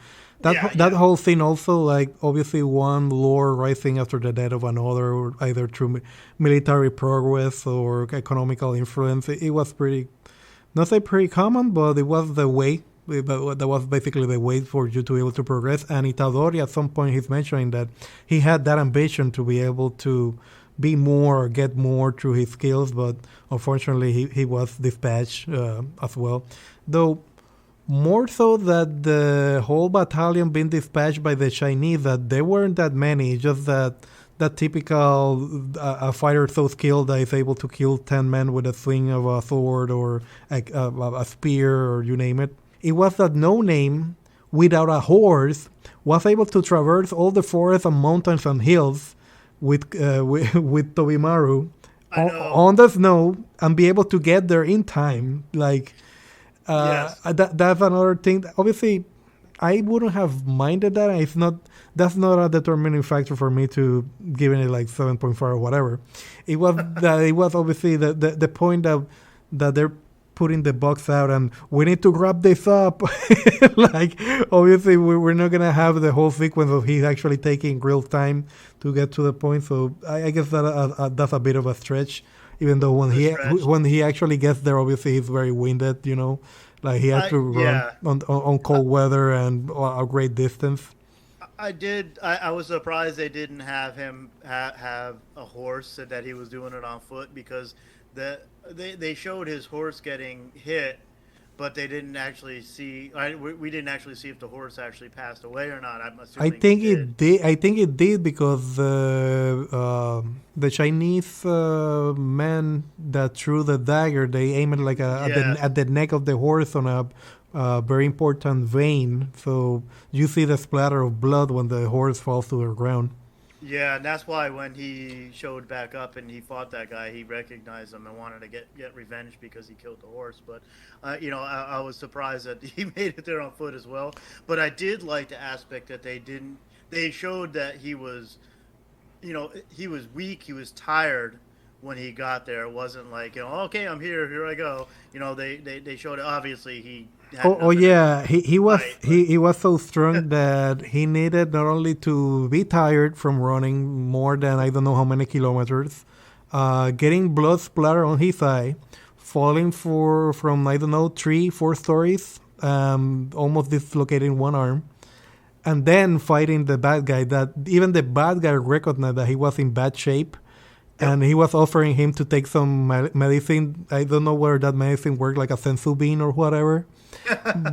[SPEAKER 2] Yeah,
[SPEAKER 1] that
[SPEAKER 2] yeah,
[SPEAKER 1] whole thing also like obviously one lord rising after the death of another either through military progress or economical influence. It was pretty not say pretty common, but it was the way. But that was basically the way for you to be able to progress. And Itadori, at some point, he's mentioning that he had that ambition to be able to be more or get more through his skills, but unfortunately, he was dispatched as well. Though more so that the whole battalion being dispatched by the Chinese, that there weren't that many, just that that typical a fighter so skilled that is able to kill 10 men with a swing of a sword or a spear or you name it. It was that no name without a horse was able to traverse all the forests and mountains and hills with Tobimaru
[SPEAKER 2] I know.
[SPEAKER 1] on the snow and be able to get there in time. Like
[SPEAKER 2] Yes,
[SPEAKER 1] that's another thing. Obviously, I wouldn't have minded that. It's not that's not a determining factor for me to giving it like 7.4 or whatever. It was that it was obviously the point that they're putting the box out and we need to wrap this up. Like obviously we're not gonna have the whole sequence of he actually taking real time to get to the point. So I guess that that's a bit of a stretch. Even though
[SPEAKER 2] it's a stretch.
[SPEAKER 1] when he actually gets there, obviously he's very winded. You know, like he had to run
[SPEAKER 2] Yeah,
[SPEAKER 1] on cold weather and a great distance.
[SPEAKER 2] I did. I was surprised they didn't have him have a horse, said that he was doing it on foot, because they showed his horse getting hit, but they didn't actually see. We didn't actually see if the horse actually passed away or not. I'm
[SPEAKER 1] I
[SPEAKER 2] assuming it
[SPEAKER 1] think
[SPEAKER 2] did.
[SPEAKER 1] it did. I think it did because the Chinese man that threw the dagger, they aimed it like
[SPEAKER 2] Yeah,
[SPEAKER 1] at the neck of the horse on a very important vein. So you see the splatter of blood when the horse falls to the ground.
[SPEAKER 2] yeah, and that's why when he showed back up and he fought that guy, he recognized him and wanted to get revenge because he killed the horse. But I was surprised that he made it there on foot as well. But I did like the aspect that they didn't. They showed that he was weak, he was tired when he got there. It wasn't like, okay, I'm here I go. They showed it. Obviously, he had
[SPEAKER 1] Oh
[SPEAKER 2] nothing to
[SPEAKER 1] yeah,
[SPEAKER 2] fight, but
[SPEAKER 1] he was so strong that he needed not only to be tired from running more than I don't know how many kilometers, getting blood splatter on his eye, falling from I don't know 3 4 stories, almost dislocating one arm, and then fighting the bad guy. That even the bad guy recognized that he was in bad shape,
[SPEAKER 2] yep.
[SPEAKER 1] and he was offering him to take some medicine. I don't know whether that medicine worked, like a sensu bean or whatever,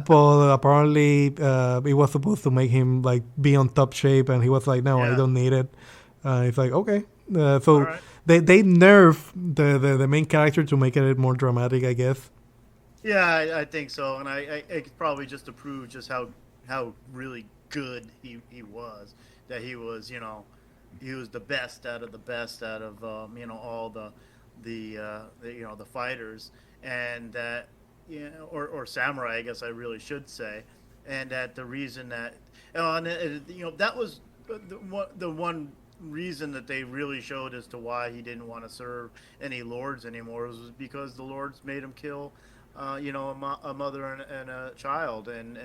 [SPEAKER 1] but apparently it was supposed to make him like be on top shape, and he was like, "No, I
[SPEAKER 2] Yeah.
[SPEAKER 1] don't need it." It's like okay,
[SPEAKER 2] All
[SPEAKER 1] so
[SPEAKER 2] right.
[SPEAKER 1] they nerf the main character to make it more dramatic, I guess.
[SPEAKER 2] Yeah, I think so, and it's probably just to prove just how really good he was. That he was the best out of the best out of all the fighters, and that or samurai, I guess I really should say, and that the reason that and that was the one reason that they really showed as to why he didn't want to serve any lords anymore was because the lords made him kill a mother and a child, and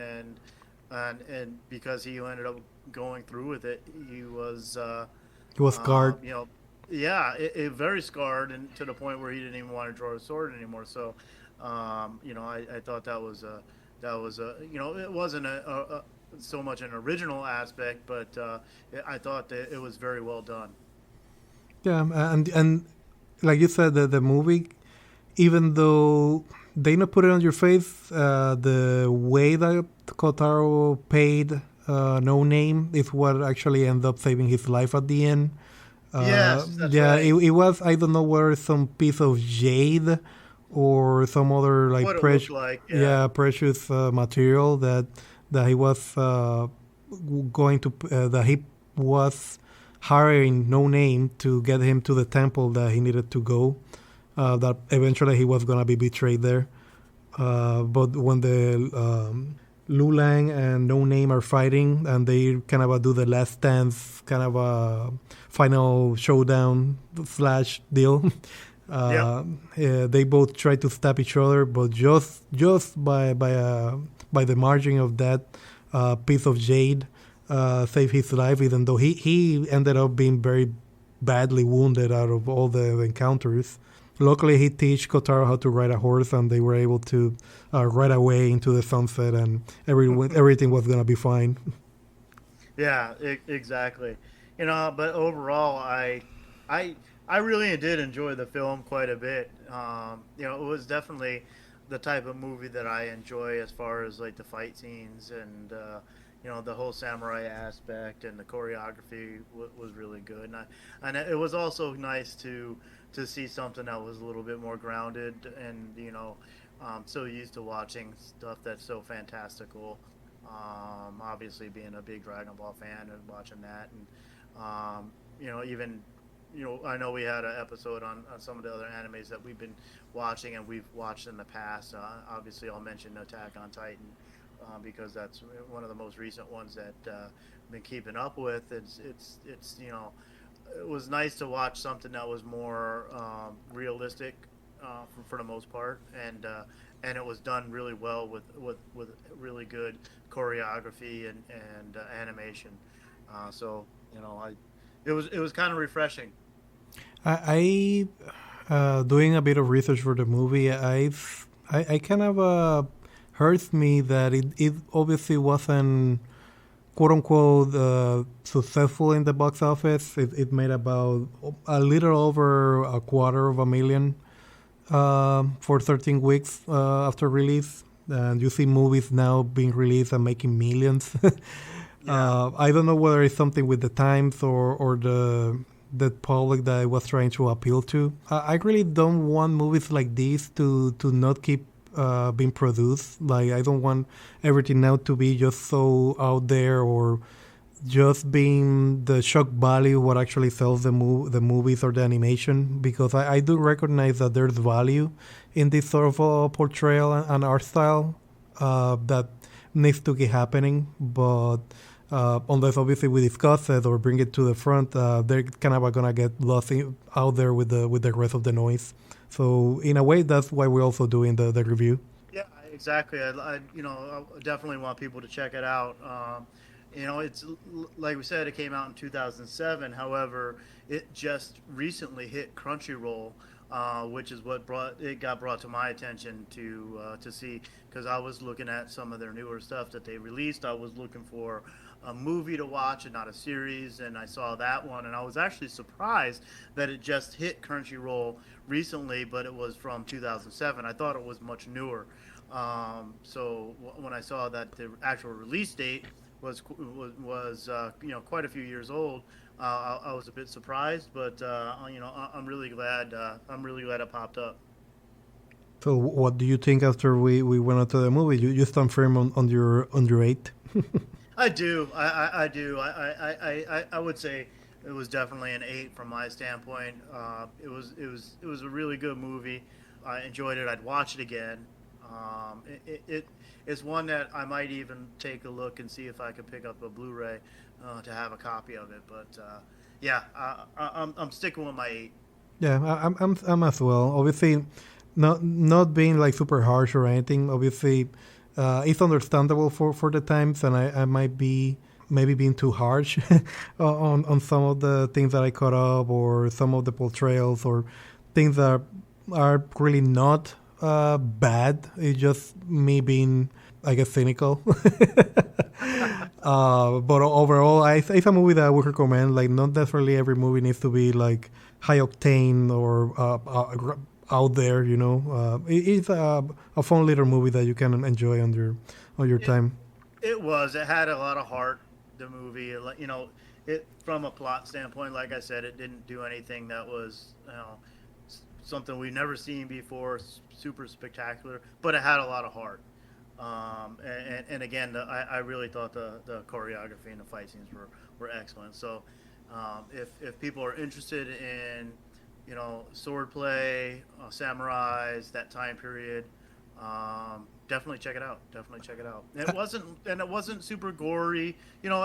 [SPEAKER 2] because he ended up going through with it, he was
[SPEAKER 1] He was scarred.
[SPEAKER 2] you know yeah, very scarred, and to the point where he didn't even want to draw a sword anymore. So I thought that was a it wasn't so much an original aspect, but I thought that it was very well done.
[SPEAKER 1] Yeah, and like you said, the movie, even though they not put it on your face, the way that Kotaro paid No Name is what actually ended up saving his life at the end.
[SPEAKER 2] Yes, that's
[SPEAKER 1] Yeah,
[SPEAKER 2] right.
[SPEAKER 1] it was, I don't know, whether some piece of jade or some other like
[SPEAKER 2] What it looked like, yeah.
[SPEAKER 1] yeah, precious material that he was going to that he was hiring No Name to get him to the temple that he needed to go. That eventually he was gonna be betrayed there. But when the Lulang and No Name are fighting, and they kind of do the last dance, kind of a final showdown slash deal.
[SPEAKER 2] Yep.
[SPEAKER 1] They both try to stab each other, but just by the margin of that piece of jade saved his life. Even though he ended up being very badly wounded out of all the encounters. Luckily, he teach Kotaro how to ride a horse, and they were able to ride away into the sunset, and everything was gonna be fine.
[SPEAKER 2] Yeah, exactly. But overall, I, I really did enjoy the film quite a bit. It was definitely the type of movie that I enjoy as far as like the fight scenes and the whole samurai aspect and the choreography was really good. And it was also nice to see something that was a little bit more grounded and so used to watching stuff that's so fantastical. Obviously, being a big Dragon Ball fan and watching that, and even I know we had an episode on some of the other animes that we've been watching and we've watched in the past. Obviously, I'll mention Attack on Titan because that's one of the most recent ones that I've been keeping up with. It's it was nice to watch something that was more realistic for the most part, and it was done really well with really good choreography and animation. So I it was kind of refreshing.
[SPEAKER 1] Doing a bit of research for the movie, I kind of hurts me that it obviously wasn't quote unquote successful in the box office. It made about a little over a quarter of a million for 13 weeks after release. And you see movies now being released and making millions.
[SPEAKER 2] Yeah.
[SPEAKER 1] I don't know whether it's something with the times or the public that I was trying to appeal to. I really don't want movies like these to not keep being produced. Like I don't want everything now to be just so out there or just being the shock value what actually sells the movies or the animation, because I do recognize that there's value in this sort of portrayal and art style that needs to keep happening, but unless obviously we discuss it or bring it to the front, they're kind of gonna get lost out there with the rest of the noise. So in a way, that's why we're also doing the review.
[SPEAKER 2] Yeah, exactly. I definitely want people to check it out. It's like we said, it came out in 2007. However, it just recently hit Crunchyroll, which is what got brought to my attention to see, because I was looking at some of their newer stuff that they released. I was looking for a movie to watch and not a series, and I saw that one, and I was actually surprised that it just hit Crunchyroll recently, but it was from 2007. I thought it was much newer. So when I saw that the actual release date was quite a few years old, I was a bit surprised, but I'm really glad. I'm really glad it popped up.
[SPEAKER 1] So what do you think after we went out to the movie? You stand firm on your eight?
[SPEAKER 2] I do. I do. I would say it was definitely an 8 from my standpoint. It was a really good movie. I enjoyed it. I'd watch it again. It's one that I might even take a look and see if I could pick up a Blu-ray to have a copy of it. But yeah, I'm sticking with my 8.
[SPEAKER 1] Yeah, I'm as well. Obviously, not being like super harsh or anything. Obviously, it's understandable for the times, and I might be maybe being too harsh on some of the things that I caught up, or some of the portrayals, or things that are really not bad. It's just me being, I guess, cynical. But overall, it's a movie that I would recommend. Like, not necessarily every movie needs to be like high octane or out there. You know, it's a fun little movie that you can enjoy on your
[SPEAKER 2] It
[SPEAKER 1] time.
[SPEAKER 2] it was. It had a lot of heart. The movie, you know, it from a plot standpoint, like I said, it didn't do anything that was, you know, something we've never seen before, super spectacular. But it had a lot of heart. And again, I really thought the choreography and the fight scenes were excellent. So, if people are interested in, you know, swordplay, samurais, that time period, definitely check it out. Definitely check it out. It wasn't super gory. You know,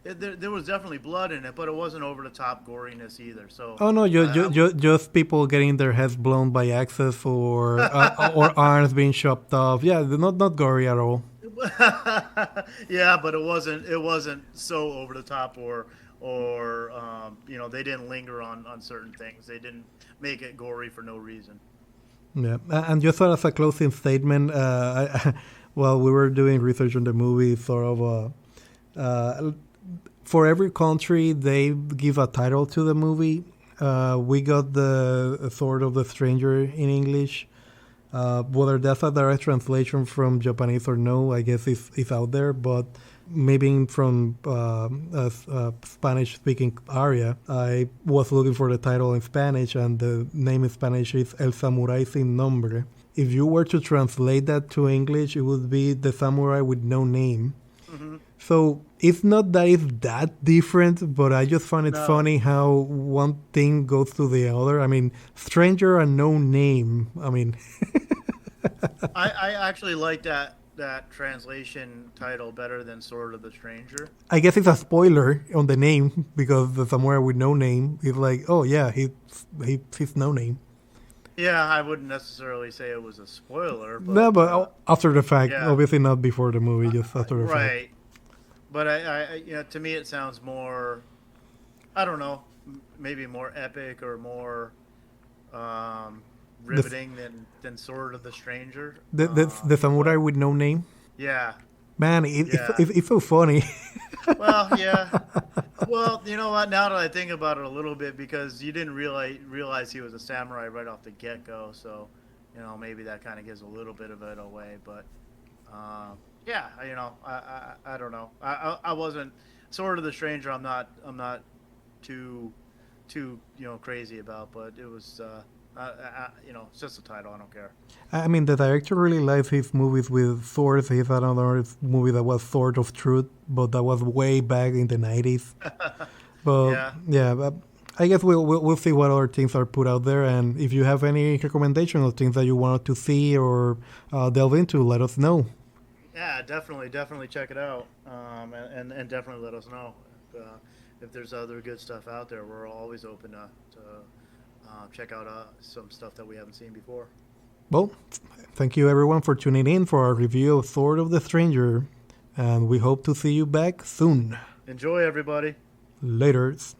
[SPEAKER 2] there was definitely blood in it, but it wasn't over the top goriness either. So,
[SPEAKER 1] Oh no,
[SPEAKER 2] I
[SPEAKER 1] just people getting their heads blown by axes or arms being chopped off. Yeah, they're not gory at all.
[SPEAKER 2] yeah, but it wasn't so over the top or you know, they didn't linger on certain things. They didn't make it gory for no reason.
[SPEAKER 1] Yeah, and just sort of a closing statement. While we were doing research on the movie, sort of for every country they give a title to the movie. We got the Sword of the Stranger in English. Whether that's a direct translation from Japanese or no, I guess it's out there. But maybe from a Spanish-speaking area, I was looking for the title in Spanish, and the name in Spanish is El Samurai Sin Nombre. If you were to translate that to English, it would be The Samurai with No Name.
[SPEAKER 2] Hmm.
[SPEAKER 1] So it's not that it's that different, but I just found it
[SPEAKER 2] No,
[SPEAKER 1] funny how one thing goes to the other. I mean, stranger and no name. I mean,
[SPEAKER 2] I actually like that translation title better than Sword of the Stranger.
[SPEAKER 1] I guess it's a spoiler on the name because the somewhere with no name is like, oh yeah, he's no name.
[SPEAKER 2] Yeah, I wouldn't necessarily say it was a spoiler,
[SPEAKER 1] No,
[SPEAKER 2] but
[SPEAKER 1] but after the fact,
[SPEAKER 2] yeah,
[SPEAKER 1] obviously not before the movie, just after the fact.
[SPEAKER 2] right. But you know, to me, it sounds more. I don't know, maybe more epic or more um,
[SPEAKER 1] The s-
[SPEAKER 2] riveting than Sword of the Stranger.
[SPEAKER 1] the samurai
[SPEAKER 2] But
[SPEAKER 1] with no name.
[SPEAKER 2] yeah,
[SPEAKER 1] Man,
[SPEAKER 2] yeah.
[SPEAKER 1] it's so funny.
[SPEAKER 2] Well, yeah. Well, you know what? Now that I think about it a little bit, because you didn't realize he was a samurai right off the get go, so you know, maybe that kind of gives a little bit of it away. But yeah, you know, I don't know. I wasn't Sword of the Stranger. I'm not too you know, crazy about, but it was you know, it's just a title. I don't care.
[SPEAKER 1] I mean, the director really likes his movies with swords. He had another movie that was Sword of Truth, but that was way back in the 90s. But
[SPEAKER 2] Yeah,
[SPEAKER 1] yeah, but I guess we'll see what other things are put out there. And if you have any recommendations of things that you wanted to see or delve into, let us know.
[SPEAKER 2] yeah, definitely check it out, and definitely let us know if there's other good stuff out there. We're always open to check out some stuff that we haven't seen before.
[SPEAKER 1] Well, thank you everyone for tuning in for our review of Sword of the Stranger. And we hope to see you back soon.
[SPEAKER 2] Enjoy, everybody.
[SPEAKER 1] Laters.